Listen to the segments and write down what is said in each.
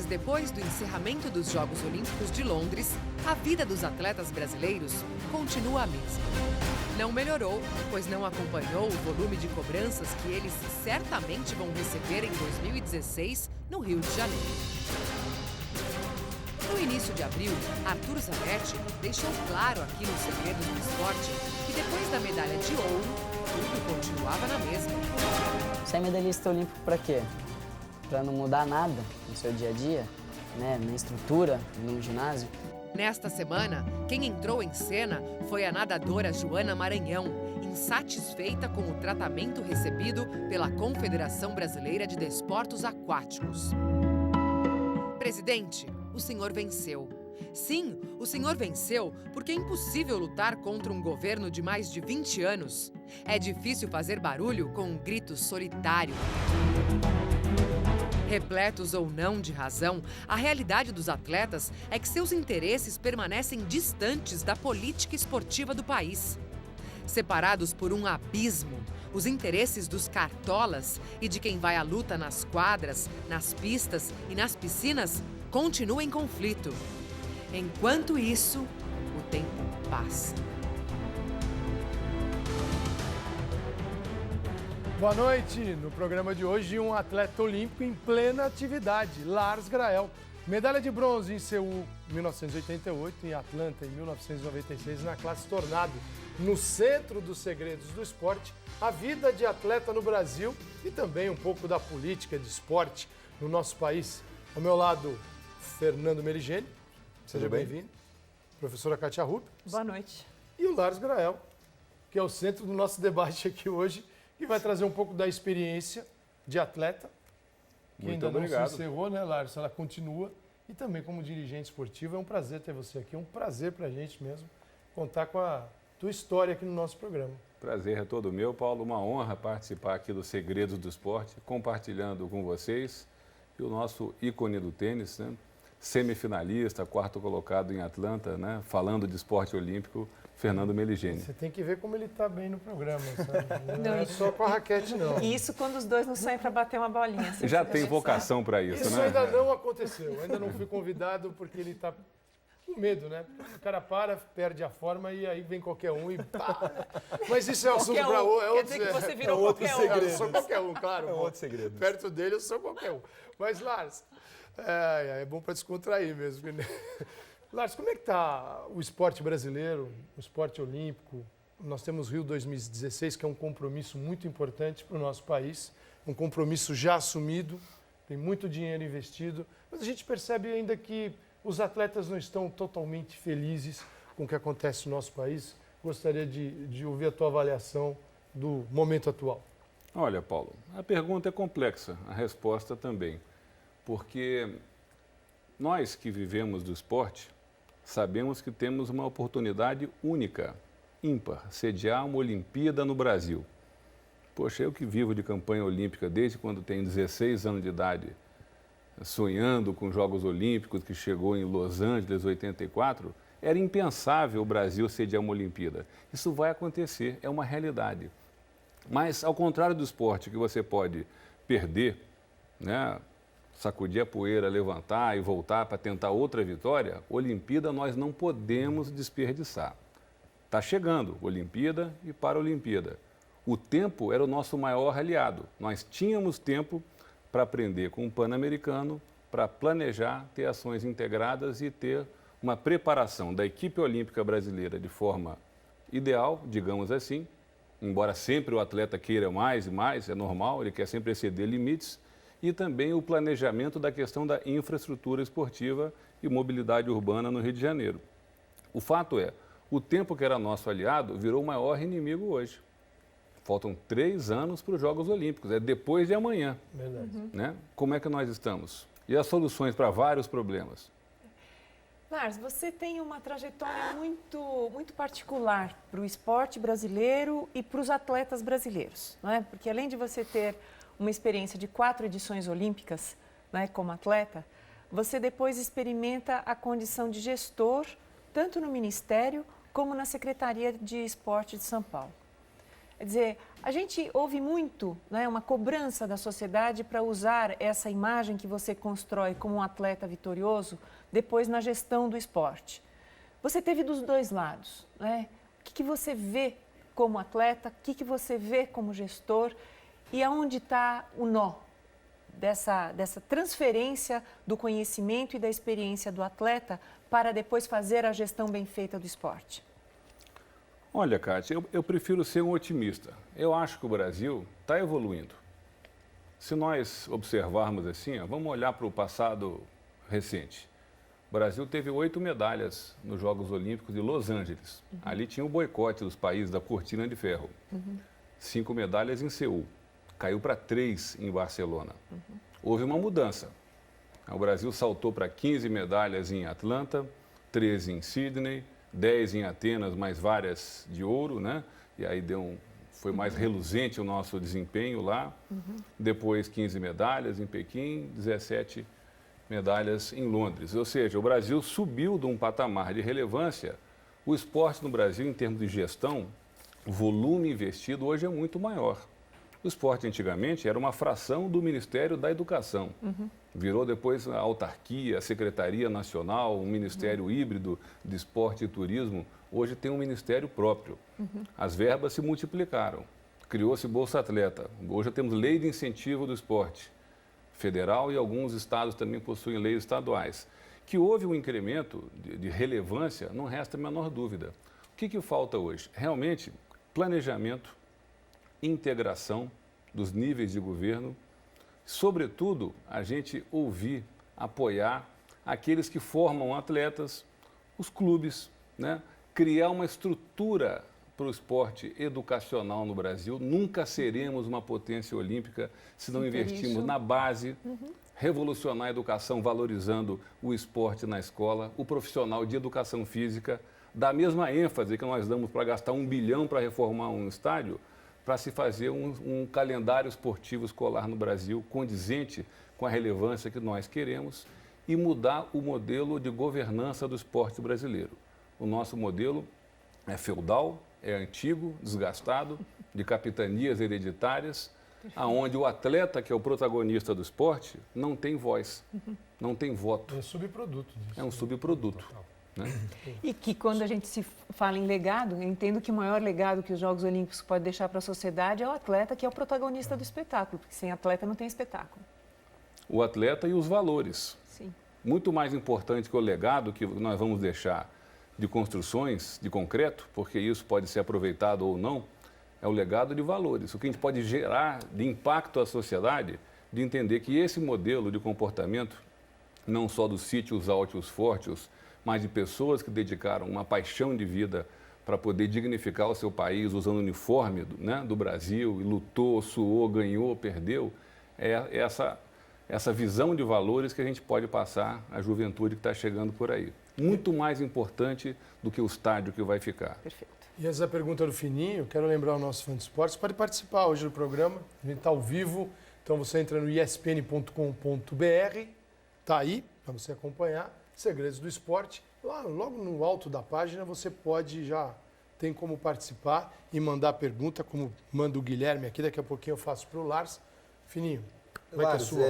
depois do encerramento dos Jogos Olímpicos de Londres, a vida dos atletas brasileiros continua a mesma. Não melhorou, pois não acompanhou o volume de cobranças que eles certamente vão receber em 2016 no Rio de Janeiro. No início de abril, Arthur Zanetti deixou claro aqui nos Segredos do Esporte que depois da medalha de ouro, tudo continuava na mesma. Você é medalhista olímpico para quê? Para não mudar nada no seu dia a dia, né? Na estrutura, no ginásio. Nesta semana, quem entrou em cena foi a nadadora Joana Maranhão, insatisfeita com o tratamento recebido pela Confederação Brasileira de Desportos Aquáticos. Presidente, o senhor venceu. Sim, o senhor venceu porque é impossível lutar contra um governo de mais de 20 anos. É difícil fazer barulho com um grito solitário. Repletos ou não de razão, a realidade dos atletas é que seus interesses permanecem distantes da política esportiva do país. Separados por um abismo, os interesses dos cartolas e de quem vai à luta nas quadras, nas pistas e nas piscinas continuam em conflito. Enquanto isso, o tempo passa. Boa noite. No programa de hoje, um atleta olímpico em plena atividade, Lars Grael. Medalha de bronze em Seul, 1988, em Atlanta, em 1996, na classe tornado. No centro dos segredos do esporte, a vida de atleta no Brasil e também um pouco da política de esporte no nosso país. Ao meu lado, Fernando Meligeni. Seja bem-vindo. Professora Kátia Rupp. Boa noite. E o Lars Grael, que é o centro do nosso debate aqui hoje, que vai trazer um pouco da experiência de atleta, que Muito ainda obrigado. não se encerrou, né, Lars? Ela continua. E também como dirigente esportivo. É um prazer ter você aqui, é um prazer para a gente mesmo contar com a tua história aqui no nosso programa. Prazer é todo meu, Paulo. Uma honra participar aqui do Segredos do Esporte, compartilhando com vocês e o nosso ícone do tênis, né? Semifinalista, quarto colocado em Atlanta, né? Falando de esporte olímpico, Fernando Meligeni. Você tem que ver como ele está bem no programa, sabe? Não é só com a raquete, não. E isso quando os dois não saem para bater uma bolinha. Já tem vocação para isso, Isso né? ainda não aconteceu, ainda não fui convidado porque ele está com medo, né? O cara perde a forma e aí vem qualquer um e pá. Mas isso é um assunto para outro. Quer dizer que você virou outro qualquer segredo. um. Eu sou qualquer um, claro. É outro segredo. Perto dele eu sou qualquer um. Mas, Lars, é bom para descontrair mesmo. Lars, como é que está o esporte brasileiro, o esporte olímpico? Nós temos Rio 2016, que é um compromisso muito importante para o nosso país, um compromisso já assumido, tem muito dinheiro investido, mas a gente percebe ainda que os atletas não estão totalmente felizes com o que acontece no nosso país. Gostaria de ouvir a tua avaliação do momento atual. Olha, Paulo, a pergunta é complexa, a resposta também, porque nós que vivemos do esporte sabemos que temos uma oportunidade única, ímpar, sediar uma Olimpíada no Brasil. Poxa, eu que vivo de campanha olímpica desde quando tenho 16 anos de idade, sonhando com os Jogos Olímpicos, que chegou em Los Angeles, 84, era impensável o Brasil sediar uma Olimpíada. Isso vai acontecer, é uma realidade. Mas, ao contrário do esporte, que você pode perder, né, sacudir a poeira, levantar e voltar para tentar outra vitória, Olimpíada nós não podemos desperdiçar. Está chegando Olimpíada e Paralimpíada. O tempo era o nosso maior aliado. Nós tínhamos tempo para aprender com o Pan-Americano, para planejar, ter ações integradas e ter uma preparação da equipe olímpica brasileira de forma ideal, digamos assim, embora sempre o atleta queira mais e mais, é normal, ele quer sempre exceder limites, e também o planejamento da questão da infraestrutura esportiva e mobilidade urbana no Rio de Janeiro. O fato é, o tempo que era nosso aliado virou o maior inimigo hoje. Faltam 3 anos para os Jogos Olímpicos, é depois de amanhã. Verdade. Né? Como é que nós estamos? E as soluções para vários problemas? Lars, você tem uma trajetória muito particular para o esporte brasileiro e para os atletas brasileiros, não é? Porque além de você ter uma experiência de 4 edições olímpicas, né, como atleta, você depois experimenta a condição de gestor, tanto no Ministério como na Secretaria de Esporte de São Paulo. Quer dizer, a gente ouve muito, né, uma cobrança da sociedade para usar essa imagem que você constrói como um atleta vitorioso depois na gestão do esporte. Você teve dos dois lados, né? O que você vê como atleta, o que você vê como gestor e aonde está o nó dessa transferência do conhecimento e da experiência do atleta para depois fazer a gestão bem feita do esporte? Olha, Kátia, eu prefiro ser um otimista. Eu acho que o Brasil está evoluindo. Se nós observarmos assim, vamos olhar para o passado recente. O Brasil teve 8 medalhas nos Jogos Olímpicos de Los Angeles. Ali tinha o boicote dos países da cortina de ferro. 5 medalhas em Seul. Caiu para 3 em Barcelona. Houve uma mudança. O Brasil saltou para 15 medalhas em Atlanta, 13 em Sydney, 10 em Atenas, mais várias de ouro, né? E aí foi mais reluzente o nosso desempenho lá. Depois 15 medalhas em Pequim, 17 medalhas em Londres. Ou seja, o Brasil subiu de um patamar de relevância. O esporte no Brasil, em termos de gestão, o volume investido hoje é muito maior. O esporte antigamente era uma fração do Ministério da Educação. Virou depois a autarquia, a Secretaria Nacional, um ministério híbrido de esporte e turismo. Hoje tem um ministério próprio. As verbas se multiplicaram. Criou-se Bolsa Atleta. Hoje temos lei de incentivo do esporte federal e alguns estados também possuem leis estaduais. Que houve um incremento de relevância, não resta a menor dúvida. O que falta hoje? Realmente, planejamento, integração dos níveis de governo, sobretudo, a gente ouvir, apoiar aqueles que formam atletas, os clubes, né? Criar uma estrutura para o esporte educacional no Brasil. Nunca seremos uma potência olímpica se não investirmos na base, revolucionar a educação, valorizando o esporte na escola, o profissional de educação física, da mesma ênfase que nós damos para gastar 1 bilhão para reformar um estádio, para se fazer um calendário esportivo escolar no Brasil condizente com a relevância que nós queremos e mudar o modelo de governança do esporte brasileiro. O nosso modelo é feudal, é antigo, desgastado, de capitanias hereditárias, aonde o atleta, que é o protagonista do esporte, não tem voz, não tem voto. É um subproduto disso. É um subproduto. Né? E que quando a gente se fala em legado, eu entendo que o maior legado que os Jogos Olímpicos podem deixar para a sociedade é o atleta, que é o protagonista do espetáculo, porque sem atleta não tem espetáculo. O atleta e os valores. Sim. Muito mais importante que o legado que nós vamos deixar de construções de concreto, porque isso pode ser aproveitado ou não, é o legado de valores. O que a gente pode gerar de impacto à sociedade, de entender que esse modelo de comportamento, não só dos sítios altos e os fortes, mas de pessoas que dedicaram uma paixão de vida para poder dignificar o seu país usando o uniforme, né, do Brasil, e lutou, suou, ganhou, perdeu, é essa visão de valores que a gente pode passar à juventude que está chegando por aí. Muito mais importante do que o estádio que vai ficar. Perfeito. E essa pergunta do Fininho, quero lembrar o nosso fã de esportes, pode participar hoje do programa, a gente está ao vivo, então você entra no espn.com.br, está aí para você acompanhar, Segredos do Esporte, lá logo no alto da página você tem como participar e mandar pergunta, como manda o Guilherme aqui, daqui a pouquinho eu faço para o Lars. Fininho, como é que é a sua?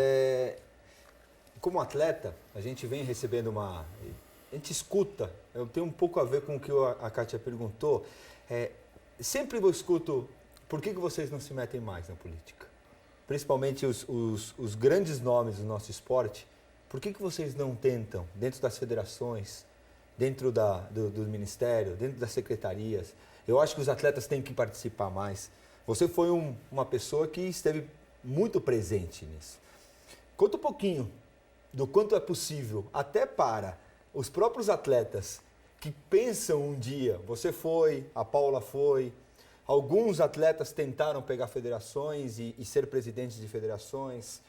Como atleta, a gente vem recebendo a gente escuta, eu tenho um pouco a ver com o que a Kátia perguntou, sempre eu escuto, por que vocês não se metem mais na política? Principalmente os grandes nomes do nosso esporte, por que vocês não tentam, dentro das federações, dentro do ministério, dentro das secretarias? Eu acho que os atletas têm que participar mais. Você foi uma pessoa que esteve muito presente nisso. Conta um pouquinho do quanto é possível, até para os próprios atletas que pensam um dia, você foi, a Paula foi, alguns atletas tentaram pegar federações e ser presidentes de federações.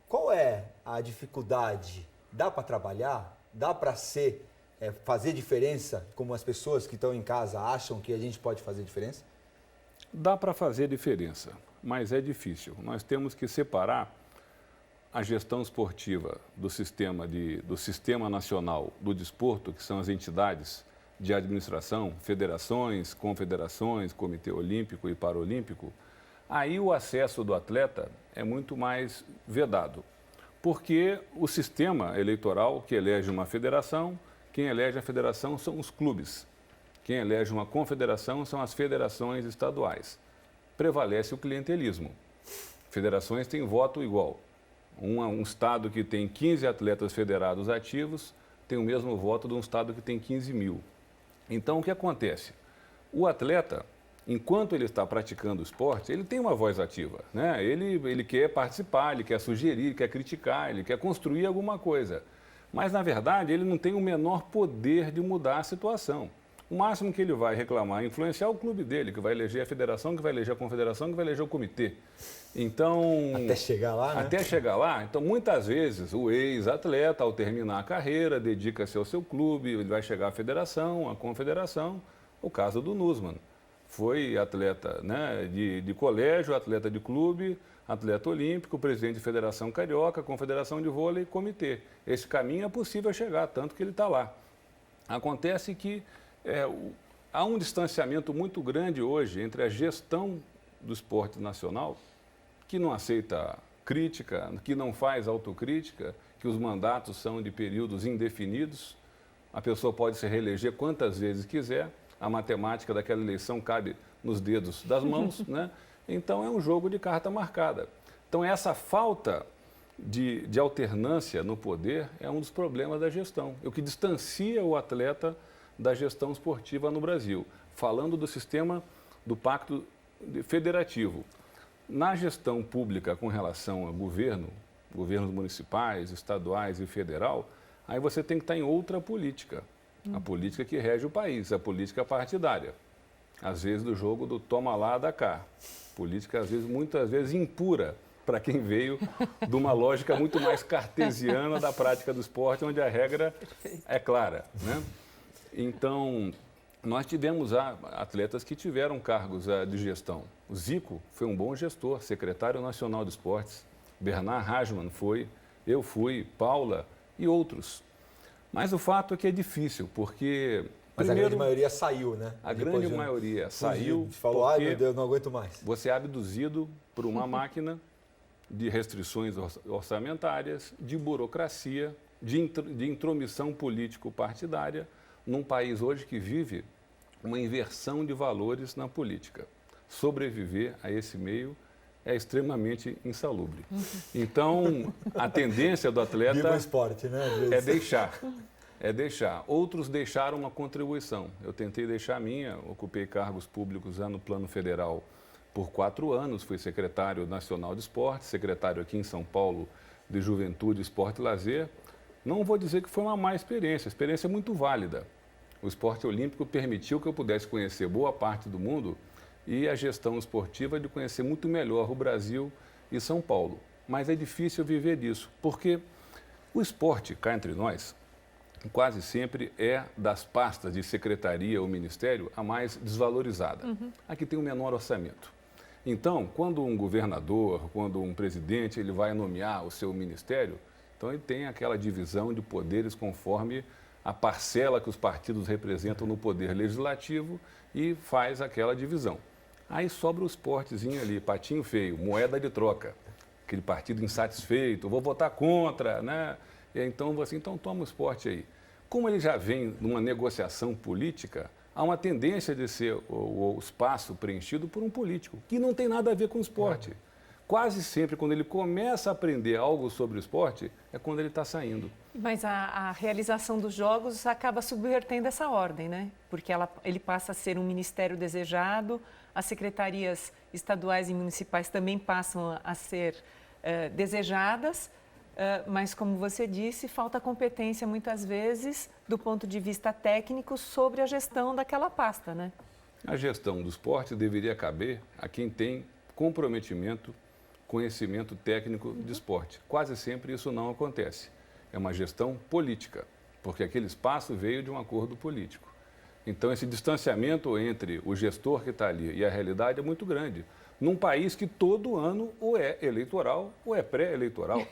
Qual é a dificuldade? Dá para trabalhar? Dá para fazer diferença, como as pessoas que estão em casa acham que a gente pode fazer diferença? Dá para fazer diferença, mas é difícil. Nós temos que separar a gestão esportiva do sistema nacional do desporto, que são as entidades de administração, federações, confederações, Comitê Olímpico e Paralímpico, aí o acesso do atleta é muito mais vedado, porque o sistema eleitoral que elege uma federação, quem elege a federação são os clubes, quem elege uma confederação são as federações estaduais. Prevalece o clientelismo. Federações têm voto igual. Um estado que tem 15 atletas federados ativos tem o mesmo voto de um estado que tem 15 mil. Então, o que acontece? O atleta, enquanto ele está praticando o esporte, ele tem uma voz ativa, né? Ele quer participar, ele quer sugerir, ele quer criticar, ele quer construir alguma coisa. Mas, na verdade, ele não tem o menor poder de mudar a situação. O máximo que ele vai reclamar é influenciar o clube dele, que vai eleger a federação, que vai eleger a confederação, que vai eleger o comitê. Então... Até chegar lá, né? Até chegar lá. Então, muitas vezes, o ex-atleta, ao terminar a carreira, dedica-se ao seu clube, ele vai chegar à federação, à confederação. O caso do Nussmann. Foi atleta, né, de colégio, atleta de clube, atleta olímpico, presidente de federação carioca, confederação de vôlei, comitê. Esse caminho é possível chegar, tanto que ele está lá. Acontece que há um distanciamento muito grande hoje entre a gestão do esporte nacional, que não aceita crítica, que não faz autocrítica, que os mandatos são de períodos indefinidos, a pessoa pode se reeleger quantas vezes quiser, a matemática daquela eleição cabe nos dedos das mãos, né? Então é um jogo de carta marcada. Então essa falta de alternância no poder é um dos problemas da gestão, é o que distancia o atleta da gestão esportiva no Brasil. Falando do sistema do pacto federativo. Na gestão pública com relação ao governos municipais, estaduais e federal, aí você tem que estar em outra política. A política que rege o país, a política partidária. Às vezes do jogo do toma lá, dá cá. Política, às vezes, muitas vezes impura, para quem veio de uma lógica muito mais cartesiana da prática do esporte, onde a regra é clara, né? Então, nós tivemos atletas que tiveram cargos de gestão. O Zico foi um bom gestor, secretário nacional de esportes. Bernard Hajman foi, eu fui, Paula e outros. Mas o fato é que é difícil, porque... Mas primeiro, a grande maioria saiu, né? A grande maioria saiu. Falou, ai meu Deus, não aguento mais. Você é abduzido por uma máquina de restrições orçamentárias, de burocracia, de intromissão político-partidária, num país hoje que vive uma inversão de valores na política. Sobreviver a esse meio é extremamente insalubre. Então, a tendência do atleta Viva o esporte, né? é deixar. Outros deixaram uma contribuição. Eu tentei deixar a minha, ocupei cargos públicos no plano federal por 4 anos, fui secretário nacional de esporte, secretário aqui em São Paulo de Juventude, Esporte e Lazer. Não vou dizer que foi uma má experiência, a experiência é muito válida. O esporte olímpico permitiu que eu pudesse conhecer boa parte do mundo e a gestão esportiva de conhecer muito melhor o Brasil e São Paulo. Mas é difícil viver disso, porque o esporte, cá entre nós, quase sempre é das pastas de secretaria ou ministério a mais desvalorizada. Aqui tem o menor orçamento. Então, quando um governador, quando um presidente, ele vai nomear o seu ministério, então ele tem aquela divisão de poderes conforme a parcela que os partidos representam no poder legislativo e faz aquela divisão. Aí sobra o esportezinho ali, patinho feio, moeda de troca. Aquele partido insatisfeito, vou votar contra, né? E então, assim, então toma o esporte aí. Como ele já vem numa negociação política, há uma tendência de ser o espaço preenchido por um político, que não tem nada a ver com o esporte. Quase sempre, quando ele começa a aprender algo sobre o esporte, é quando ele está saindo. Mas a realização dos jogos acaba subvertendo essa ordem, né? Porque ele passa a ser um ministério desejado, as secretarias estaduais e municipais também passam a ser desejadas, mas, como você disse, falta competência muitas vezes, do ponto de vista técnico, sobre a gestão daquela pasta, né? A gestão do esporte deveria caber a quem tem comprometimento, conhecimento técnico de esporte. Quase sempre isso não acontece. É uma gestão política, porque aquele espaço veio de um acordo político. Então, esse distanciamento entre o gestor que está ali e a realidade é muito grande. num país que todo ano ou é eleitoral ou é pré-eleitoral.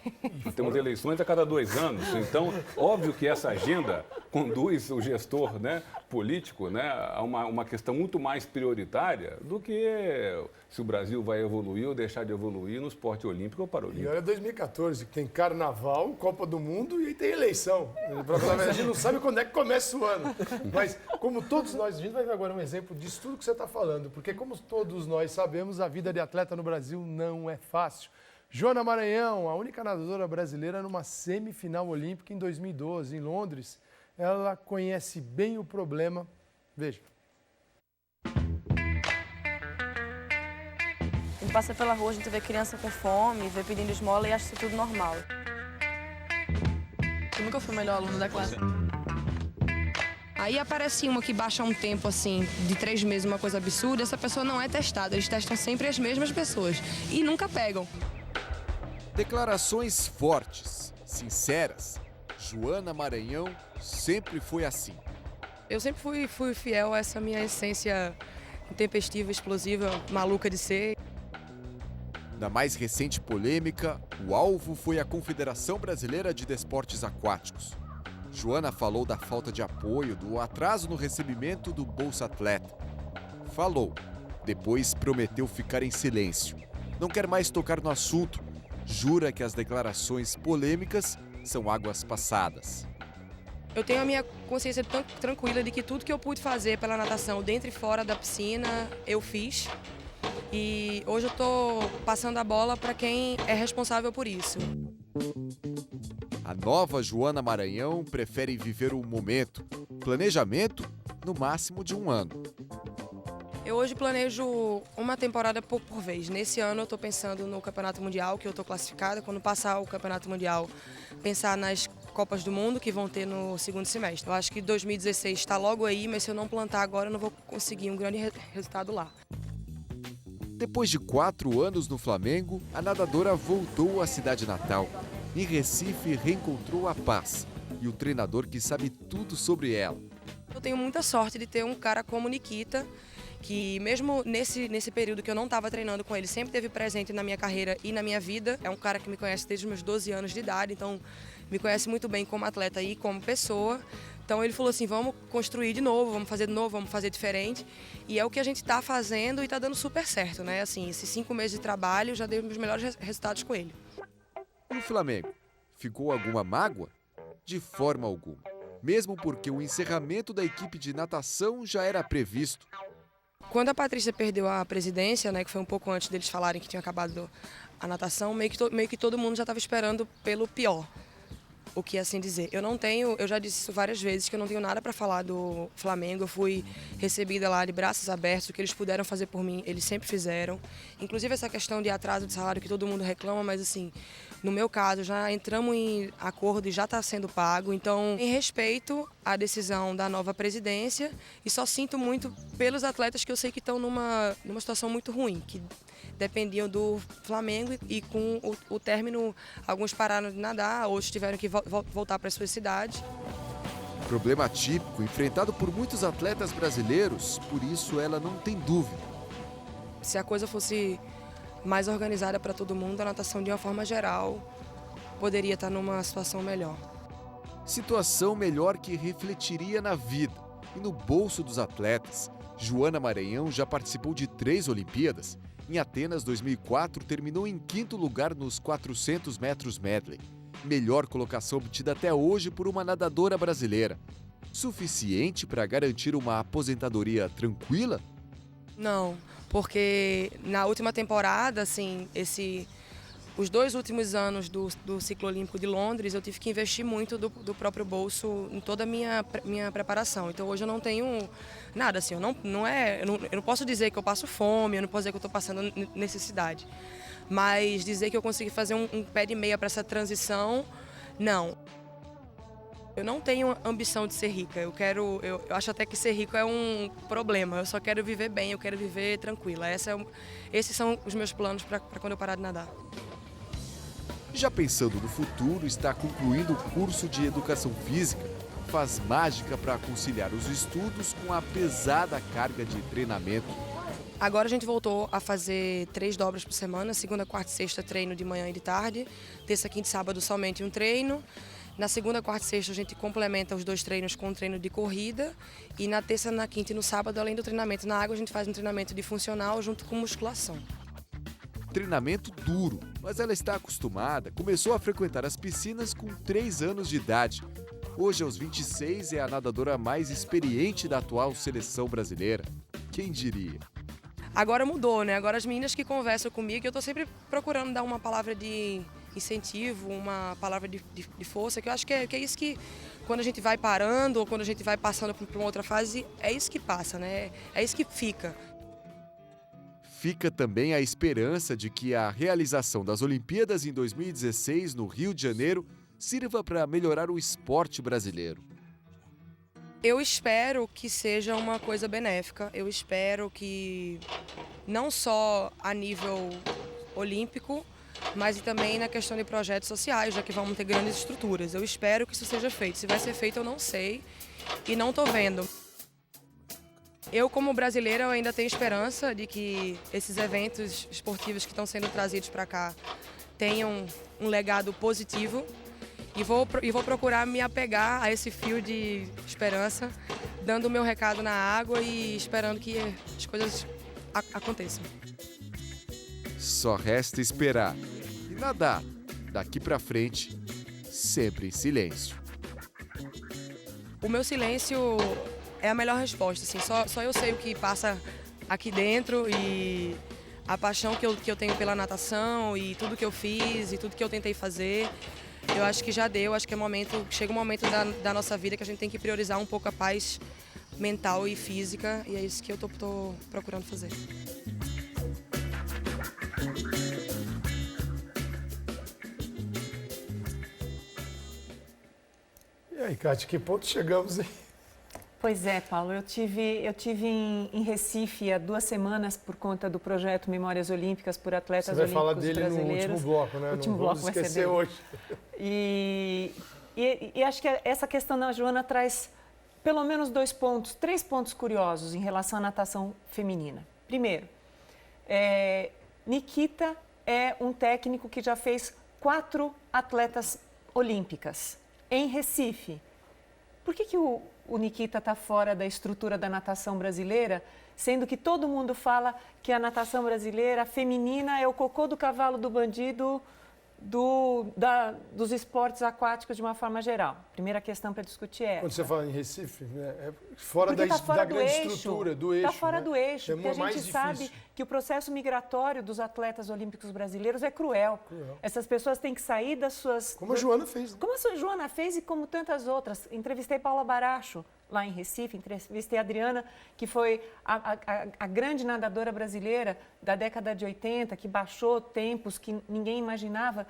Nós temos eleições a cada 2 anos. Então, óbvio que essa agenda conduz o gestor, né, político, né, a uma questão muito mais prioritária do que se o Brasil vai evoluir ou deixar de evoluir no esporte olímpico ou E paralímpico. olha 2014, que tem Carnaval, Copa do Mundo e aí tem eleição. Pra falar a verdade, a gente não sabe quando é que começa o ano. Mas, como todos nós, a gente vai ver agora um exemplo disso tudo que você está falando, porque como todos nós sabemos, a vida de atleta no Brasil não é fácil. Joana Maranhão, a única nadadora brasileira numa semifinal olímpica em 2012, em Londres, ela conhece bem o problema. Veja. A gente passa pela rua, a gente vê criança com fome, vê pedindo esmola e acha isso tudo normal. Eu nunca fui o melhor aluno da classe. Aí aparece uma que baixa um tempo assim, de 3 meses, uma coisa absurda, essa pessoa não é testada. Eles testam sempre as mesmas pessoas e nunca pegam. Declarações fortes, sinceras. Joana Maranhão sempre foi assim. Eu sempre fui fiel a essa minha essência intempestiva, explosiva, maluca de ser. Na mais recente polêmica, o alvo foi a Confederação Brasileira de Desportos Aquáticos. Joana falou da falta de apoio, do atraso no recebimento do Bolsa Atleta. Falou, depois prometeu ficar em silêncio. Não quer mais tocar no assunto. Jura que as declarações polêmicas são águas passadas. Eu tenho a minha consciência tranquila de que tudo que eu pude fazer pela natação dentro e fora da piscina, eu fiz. E hoje eu estou passando a bola para quem é responsável por isso. A nova Joana Maranhão prefere viver o momento. Planejamento no máximo de 1 ano. Eu hoje planejo uma temporada por vez. Nesse ano eu estou pensando no Campeonato Mundial, que eu estou classificada. Quando passar o Campeonato Mundial, pensar nas Copas do Mundo, que vão ter no segundo semestre. Eu acho que 2016 está logo aí, mas se eu não plantar agora, eu não vou conseguir um grande resultado lá. Depois de 4 anos no Flamengo, a nadadora voltou à cidade natal. Em Recife, reencontrou a paz e o treinador que sabe tudo sobre ela. Eu tenho muita sorte de ter um cara como Nikita, que mesmo nesse período que eu não estava treinando com ele, sempre esteve presente na minha carreira e na minha vida. É um cara que me conhece desde os meus 12 anos de idade, então me conhece muito bem como atleta e como pessoa. Então ele falou assim, vamos construir de novo, vamos fazer de novo, vamos fazer diferente. E é o que a gente está fazendo e está dando super certo, né? Assim, esses 5 meses de trabalho já deu os melhores resultados com ele. No Flamengo, ficou alguma mágoa? De forma alguma. Mesmo porque o encerramento da equipe de natação já era previsto. Quando a Patrícia perdeu a presidência, né, que foi um pouco antes deles falarem que tinha acabado a natação, meio que todo mundo já estava esperando pelo pior. O que assim dizer. Eu já disse isso várias vezes, que eu não tenho nada para falar do Flamengo. Eu fui recebida lá de braços abertos, o que eles puderam fazer por mim, eles sempre fizeram. Inclusive essa questão de atraso de salário que todo mundo reclama, mas assim, no meu caso, já entramos em acordo e já está sendo pago. Então, em respeito à decisão da nova presidência, e só sinto muito pelos atletas que eu sei que estão numa situação muito ruim, que dependiam do Flamengo e com o término, alguns pararam de nadar, outros tiveram que voltar para as suas cidades. Problema típico enfrentado por muitos atletas brasileiros, por isso ela não tem dúvida. Se a coisa fosse mais organizada para todo mundo, a natação de uma forma geral poderia estar numa situação melhor. Situação melhor que refletiria na vida e no bolso dos atletas. Joana Maranhão já participou de 3 Olimpíadas. Em Atenas, 2004, terminou em 5º lugar nos 400 metros medley. Melhor colocação obtida até hoje por uma nadadora brasileira. Suficiente para garantir uma aposentadoria tranquila? Não, porque na última temporada, assim, os 2 últimos anos do ciclo olímpico de Londres, eu tive que investir muito do próprio bolso em toda a minha preparação. Então hoje eu não tenho nada, assim, eu não posso dizer que eu passo fome, eu não posso dizer que eu estou passando necessidade. Mas dizer que eu consegui fazer um pé de meia para essa transição, não. Eu não tenho ambição de ser rica, eu acho até que ser rico é um problema, eu só quero viver bem, eu quero viver tranquila. Esses são os meus planos para quando eu parar de nadar. Já pensando no futuro, está concluindo o curso de Educação Física. Faz mágica para conciliar os estudos com a pesada carga de treinamento. Agora a gente voltou a fazer 3 dobras por semana, segunda, quarta e sexta treino de manhã e de tarde, terça, quinta e sábado somente um treino. Na segunda, quarta e sexta a gente complementa os 2 treinos com um treino de corrida e na terça, na quinta e no sábado, além do treinamento na água, a gente faz um treinamento de funcional junto com musculação. Treinamento duro, mas ela está acostumada, começou a frequentar as piscinas com 3 anos de idade. Hoje, aos 26, é a nadadora mais experiente da atual seleção brasileira. Quem diria? Agora mudou, né? Agora as meninas que conversam comigo, eu estou sempre procurando dar uma palavra de incentivo, uma palavra de força, que eu acho que é isso que, quando a gente vai parando ou quando a gente vai passando por uma outra fase, é isso que passa, né? É isso que fica. Fica também a esperança de que a realização das Olimpíadas em 2016, no Rio de Janeiro, sirva para melhorar o esporte brasileiro. Eu espero que seja uma coisa benéfica, eu espero que não só a nível olímpico, mas também na questão de projetos sociais, já que vamos ter grandes estruturas. Eu espero que isso seja feito. Se vai ser feito, eu não sei e não estou vendo. Eu, como brasileira, eu ainda tenho esperança de que esses eventos esportivos que estão sendo trazidos para cá tenham um legado positivo. E vou procurar me apegar a esse fio de esperança, dando o meu recado na água e esperando que as coisas aconteçam. Só resta esperar e nadar daqui pra frente, sempre em silêncio. O meu silêncio é a melhor resposta, assim. Só eu sei o que passa aqui dentro e a paixão que eu tenho pela natação e tudo que eu fiz e tudo que eu tentei fazer. Eu acho que já deu, acho que chega um momento da nossa vida que a gente tem que priorizar um pouco a paz mental e física, e é isso que eu tô procurando fazer. E aí, Kátia, que ponto chegamos, hein? Pois é, Paulo, eu tive em Recife há 2 semanas por conta do projeto Memórias Olímpicas por Atletas Olímpicos Olímpicos Brasileiros. Você vai falar dele no último bloco, né? O último Não bloco vamos vai ser esquecer dele. hoje. E acho que essa questão da Joana traz pelo menos 3 pontos curiosos em relação à natação feminina. Primeiro, Nikita é um técnico que já fez 4 atletas olímpicas em Recife. Por que o Nikita está fora da estrutura da natação brasileira, sendo que todo mundo fala que a natação brasileira feminina é o cocô do cavalo do bandido dos esportes aquáticos de uma forma geral? Primeira questão para discutir é essa. Quando você fala em Recife, é fora Porque da grande estrutura, do eixo. Está fora né? do eixo, É porque a mais gente difícil. sabe que o processo migratório dos atletas olímpicos brasileiros é cruel. Essas pessoas têm que sair das suas... Como a Joana fez. Né? Como a Joana fez e como tantas outras. Entrevistei Paula Baracho, lá em Recife, entrevistei a Adriana, que foi a grande nadadora brasileira da década de 80, que baixou tempos que ninguém imaginava.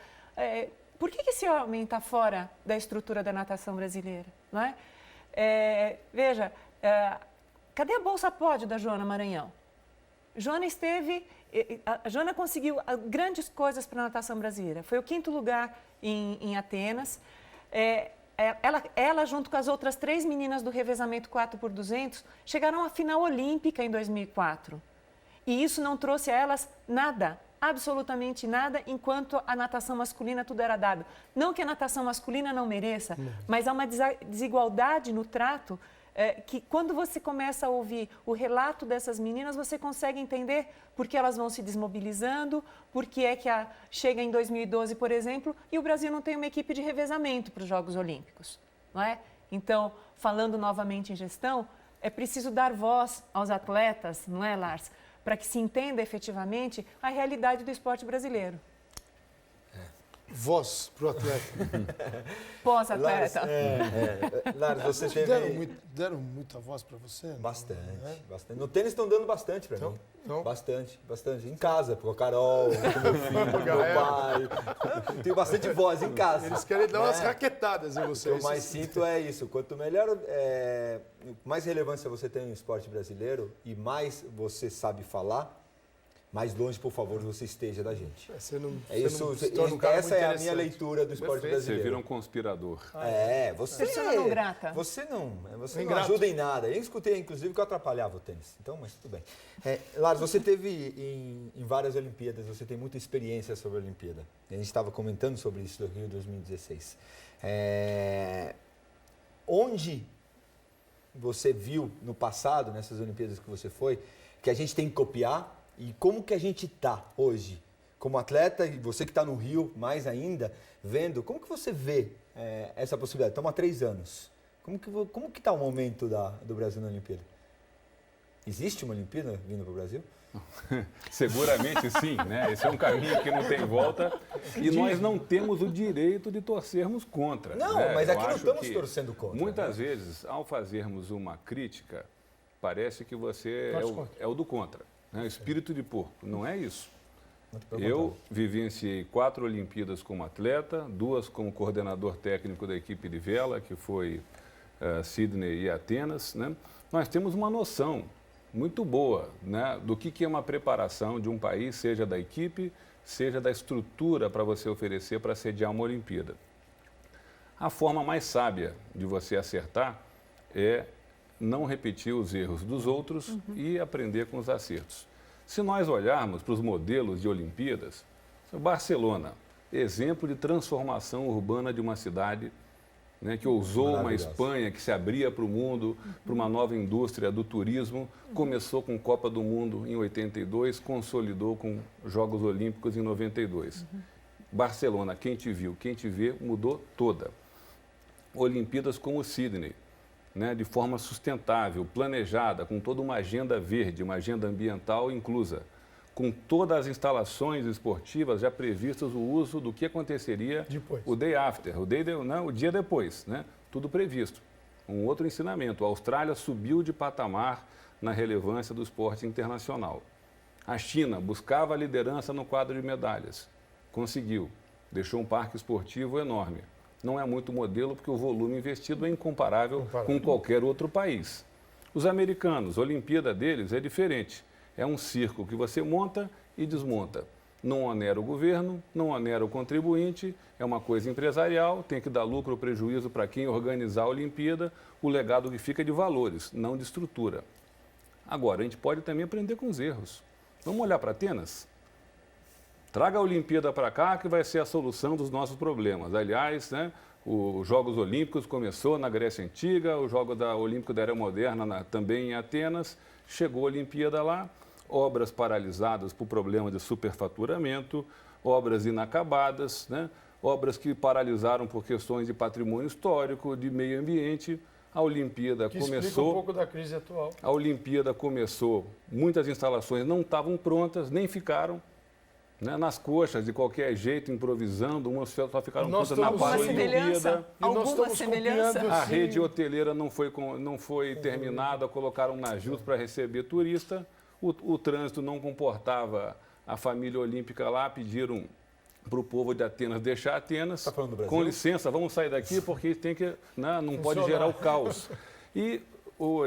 Por que esse homem está fora da estrutura da natação brasileira? Não é? Veja, cadê a Bolsa Pódio da Joana Maranhão? A Joana conseguiu grandes coisas para a natação brasileira. Foi o 5º lugar em Atenas. Ela, junto com as outras 3 meninas do revezamento 4x200, chegaram à final olímpica em 2004. E isso não trouxe a elas nada, absolutamente nada, enquanto a natação masculina tudo era dado. Não que a natação masculina não mereça, mas há uma desigualdade no trato que quando você começa a ouvir o relato dessas meninas, você consegue entender por que elas vão se desmobilizando, por que é que chega em 2012, por exemplo, e o Brasil não tem uma equipe de revezamento para os Jogos Olímpicos, não é? Então, falando novamente em gestão, é preciso dar voz aos atletas, não é, Lars? Para que se entenda efetivamente a realidade do esporte brasileiro. Voz para o atleta. Pós-atleta. Lars, você Deram muita voz para você? Bastante, bastante. No tênis estão dando bastante para mim. Então? Bastante. Em casa, com a Carol, com meu filho, com meu pai. Tenho bastante voz em casa. Eles querem dar umas raquetadas em O vocês. que eu mais sinto é isso. Quanto melhor, mais relevância você tem no esporte brasileiro e mais você sabe falar, mais longe, por favor, você esteja da gente. Você não se torna um cara essa muito é a minha interessante. leitura do esporte Você brasileiro. vira um conspirador. Você Persona não grata. Você não Ingrato. ajuda em nada. Eu escutei, inclusive, que eu atrapalhava o tênis. Então, mas tudo bem. Lars, você teve em várias Olimpíadas, você tem muita experiência sobre a Olimpíada. A gente estava comentando sobre isso no Rio 2016. Onde você viu no passado, nessas Olimpíadas que você foi, que a gente tem que copiar e como que a gente está hoje como atleta, e você que está no Rio mais ainda, vendo, como que você vê essa possibilidade? Estamos há 3 anos. Como que está o momento do Brasil na Olimpíada? Existe uma Olimpíada vindo para o Brasil? Seguramente sim, né? Esse é um caminho que não tem volta e nós não temos o direito de torcermos contra. Não, né? mas Eu aqui não acho estamos que torcendo contra. Muitas vezes, ao fazermos uma crítica, parece que você é o do contra. Né? Espírito de porco. Não é isso. Eu vivenciei 4 Olimpíadas como atleta, 2 como coordenador técnico da equipe de vela, que foi Sydney e Atenas. Né? Nós temos uma noção muito boa, né, do que é uma preparação de um país, seja da equipe, seja da estrutura para você oferecer para sediar uma Olimpíada. A forma mais sábia de você acertar é não repetir os erros dos outros e aprender com os acertos. Se nós olharmos para os modelos de Olimpíadas, Barcelona, exemplo de transformação urbana de uma cidade, né, que ousou uma Espanha que se abria para o mundo, para uma nova indústria do turismo, começou com Copa do Mundo em 82, consolidou com Jogos Olímpicos em 92. Barcelona, quem te viu, quem te vê, mudou toda. Olimpíadas como Sydney, né, de forma sustentável, planejada, com toda uma agenda verde, uma agenda ambiental inclusa, com todas as instalações esportivas já previstas o uso do que aconteceria depois. O day after, o dia depois, né? Tudo previsto. Um outro ensinamento, a Austrália subiu de patamar na relevância do esporte internacional. A China buscava a liderança no quadro de medalhas, conseguiu, deixou um parque esportivo enorme. Não é muito modelo porque o volume investido é incomparável com qualquer outro país. Os americanos, a Olimpíada deles é diferente. É um circo que você monta e desmonta. Não onera o governo, não onera o contribuinte, é uma coisa empresarial, tem que dar lucro ou prejuízo para quem organizar a Olimpíada, o legado que fica é de valores, não de estrutura. Agora, a gente pode também aprender com os erros. Vamos olhar para Atenas? Traga a Olimpíada para cá que vai ser a solução dos nossos problemas. Aliás, né, os Jogos Olímpicos começou na Grécia Antiga, o Jogo Olímpico da Era Moderna também em Atenas, chegou a Olimpíada lá, obras paralisadas por problema de superfaturamento, obras inacabadas, né? Obras que paralisaram por questões de patrimônio histórico, de meio ambiente. A Olimpíada começou... Explica um pouco da crise atual. A Olimpíada começou, muitas instalações não estavam prontas, nem ficaram, né, nas coxas, de qualquer jeito, improvisando, umas só ficaram prontas na parte da Olimpíada. Alguma semelhança? A rede hoteleira não foi terminada, colocaram navios para receber turista. O trânsito não comportava a família olímpica lá, pediram para o povo de Atenas deixar Atenas. Tá falando do Brasil? Com licença, vamos sair daqui porque tem que, né, não pode gerar o caos. E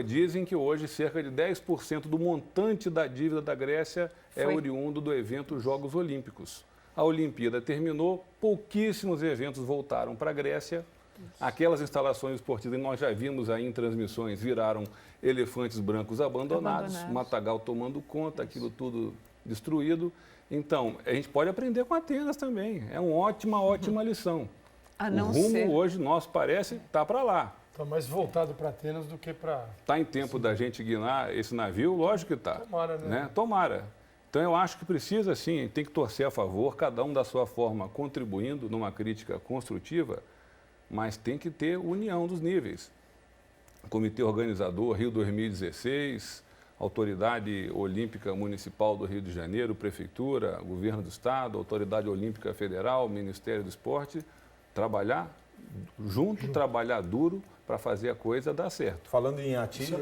dizem que hoje cerca de 10% do montante da dívida da Grécia é oriundo do evento Jogos Olímpicos. A Olimpíada terminou, pouquíssimos eventos voltaram para a Grécia. Aquelas instalações esportivas que nós já vimos aí em transmissões viraram elefantes brancos abandonados. Matagal tomando conta, aquilo tudo destruído. Então, a gente pode aprender com Atenas também. É uma ótima lição. O rumo hoje, nosso parece, está para lá. Está mais voltado para Atenas do que para... Está em tempo da gente guinar esse navio? Lógico que está. Tomara, né? Tomara. Então, eu acho que precisa, sim, tem que torcer a favor, cada um da sua forma, contribuindo numa crítica construtiva, mas tem que ter união dos níveis. Comitê Organizador, Rio 2016, Autoridade Olímpica Municipal do Rio de Janeiro, Prefeitura, Governo do Estado, Autoridade Olímpica Federal, Ministério do Esporte, trabalhar junto, trabalhar duro para fazer a coisa dar certo. Falando em iatismo...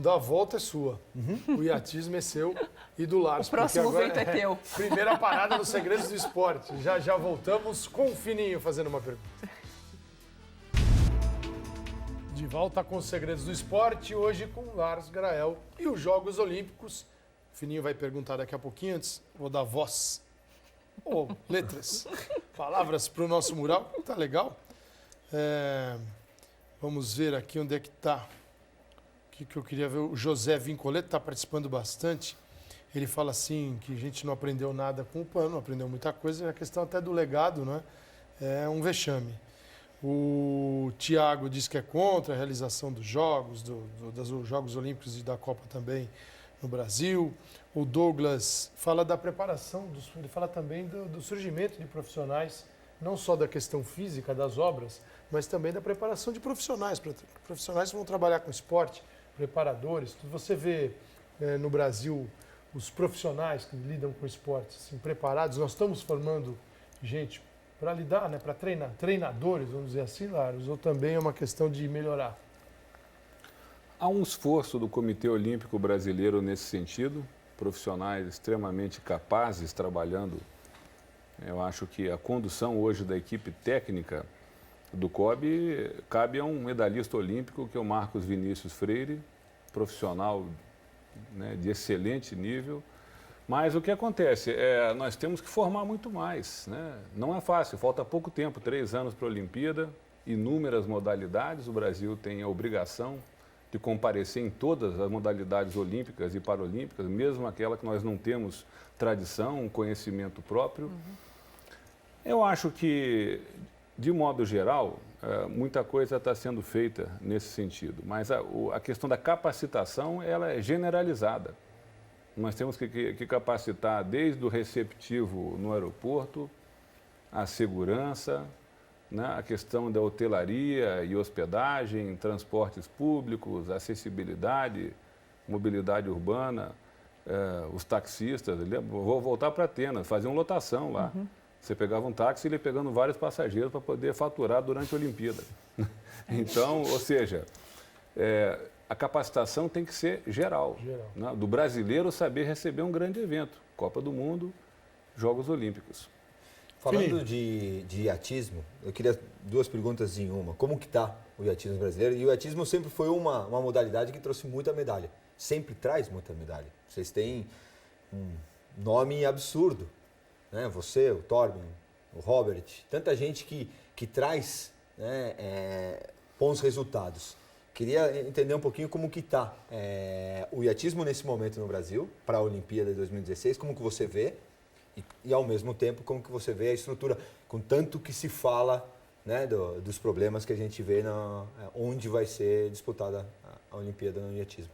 Da volta é sua. O iatismo é seu e do Lars. O próximo evento é teu. Primeira parada nos Segredos do Esporte. Já voltamos com o Fininho fazendo uma pergunta. De volta com os Segredos do Esporte, hoje com Lars Grael e os Jogos Olímpicos O Fininho vai perguntar daqui a pouquinho, antes vou dar voz, ou letras, palavras para o nosso mural, tá legal. Vamos ver aqui onde é que está. O que eu queria ver, o José Vincoleto está participando bastante. Ele fala assim que a gente não aprendeu nada com o PAN, não aprendeu muita coisa, a questão até do legado, né? É um vexame. O Tiago diz que é contra a realização dos Jogos, dos Jogos Olímpicos e da Copa também no Brasil. O Douglas fala da preparação, ele fala também do surgimento de profissionais, não só da questão física das obras, mas também da preparação de profissionais. Profissionais que vão trabalhar com esporte, preparadores. Você vê no Brasil os profissionais que lidam com esporte assim, preparados. Nós estamos formando gente para lidar, né, para treinar, treinadores, vamos dizer assim, Laros, ou também é uma questão de melhorar? Há um esforço do Comitê Olímpico Brasileiro nesse sentido, profissionais extremamente capazes trabalhando. Eu acho que a condução hoje da equipe técnica do COB cabe a um medalhista olímpico, que é o Marcos Vinícius Freire, profissional, né, de excelente nível. Mas o que acontece? Nós temos que formar muito mais, né? Não é fácil, falta pouco tempo, 3 anos para a Olimpíada, inúmeras modalidades. O Brasil tem a obrigação de comparecer em todas as modalidades olímpicas e paralímpicas, mesmo aquela que nós não temos tradição, conhecimento próprio. Eu acho que, de modo geral, muita coisa está sendo feita nesse sentido, mas a questão da capacitação ela é generalizada. Nós temos que capacitar desde o receptivo no aeroporto, a segurança, né, a questão da hotelaria e hospedagem, transportes públicos, acessibilidade, mobilidade urbana, os taxistas. Vou voltar para Atenas, faziam lotação lá. Você pegava um táxi e ele pegando vários passageiros para poder faturar durante a Olimpíada. Então, ou seja, a capacitação tem que ser geral. Né? Do brasileiro saber receber um grande evento, Copa do Mundo, Jogos Olímpicos. Falando de iatismo, eu queria 2 perguntas em uma. Como que está o iatismo brasileiro? E o iatismo sempre foi uma modalidade que trouxe muita medalha. Sempre traz muita medalha. Vocês têm um nome absurdo. Né? Você, o Torben, o Robert, tanta gente que traz, né, bons resultados. Queria entender um pouquinho como que está o iatismo nesse momento no Brasil, para a Olimpíada de 2016, como que você vê, e ao mesmo tempo como que você vê a estrutura, com tanto que se fala, né, dos problemas que a gente vê onde vai ser disputada a Olimpíada no iatismo.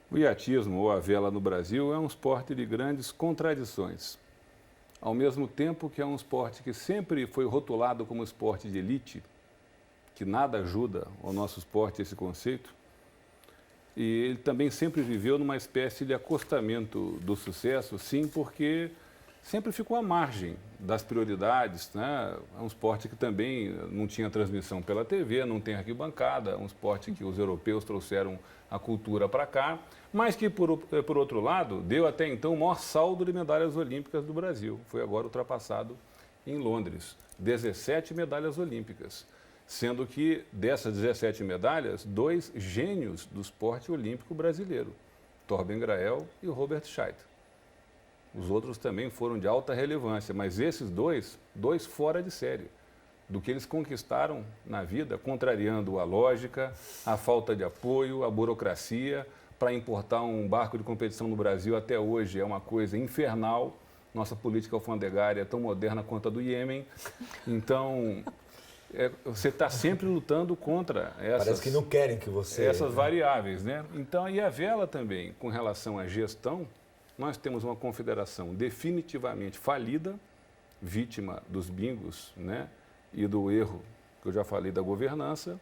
O iatismo, ou a vela no Brasil, é um esporte de grandes contradições. Ao mesmo tempo que é um esporte que sempre foi rotulado como esporte de elite, que nada ajuda ao nosso esporte esse conceito, e ele também sempre viveu numa espécie de acostamento do sucesso, sim, porque sempre ficou à margem das prioridades, né? É um esporte que também não tinha transmissão pela TV, não tem arquibancada, é um esporte que os europeus trouxeram a cultura para cá, mas que, por outro lado, deu até então o maior saldo de medalhas olímpicas do Brasil. Foi agora ultrapassado em Londres, 17 medalhas olímpicas. Sendo que dessas 17 medalhas, 2 gênios do esporte olímpico brasileiro, Torben Grael e Robert Scheidt. Os outros também foram de alta relevância, mas esses dois fora de série, do que eles conquistaram na vida, contrariando a lógica, a falta de apoio, a burocracia. Para importar um barco de competição no Brasil até hoje é uma coisa infernal. Nossa política alfandegária é tão moderna quanto a do Iêmen. Então, você está sempre lutando contra essas... Parece que não querem que você... Essas variáveis, né? Então, e a vela também, com relação à gestão, nós temos uma confederação definitivamente falida, vítima dos bingos, né? E do erro, que eu já falei, da governança.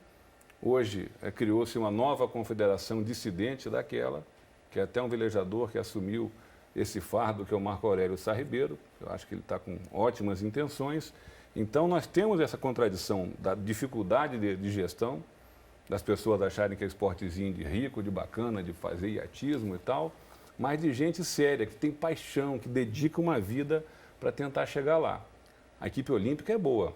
Hoje, criou-se uma nova confederação dissidente daquela, que é até um velejador que assumiu esse fardo, que é o Marco Aurélio Sá Ribeiro. Eu acho que ele está com ótimas intenções. Então, nós temos essa contradição da dificuldade de gestão, das pessoas acharem que é esportezinho de rico, de bacana, de fazer iatismo e tal, mas de gente séria, que tem paixão, que dedica uma vida para tentar chegar lá. A equipe olímpica é boa.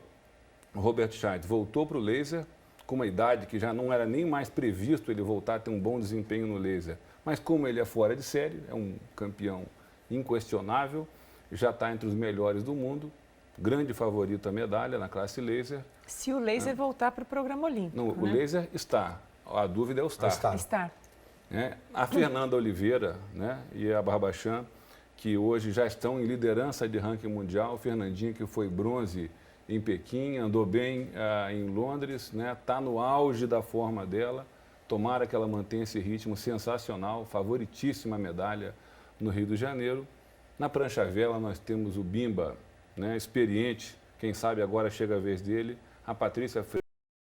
O Robert Scheidt voltou para o laser, com uma idade que já não era nem mais previsto ele voltar a ter um bom desempenho no laser. Mas como ele é fora de série, é um campeão inquestionável, já está entre os melhores do mundo, grande favorito à medalha na classe laser. Se o laser voltar para o programa olímpico, Não, né? o laser está, a dúvida é o start. Está. A Fernanda Oliveira, né, e a Barbachan, que hoje já estão em liderança de ranking mundial. Fernandinha, que foi bronze em Pequim, andou bem em Londres, está no auge da forma dela. Tomara que ela mantenha esse ritmo sensacional, favoritíssima medalha no Rio de Janeiro. Na prancha à vela nós temos o Bimba, né, experiente, quem sabe agora chega a vez dele. A Patrícia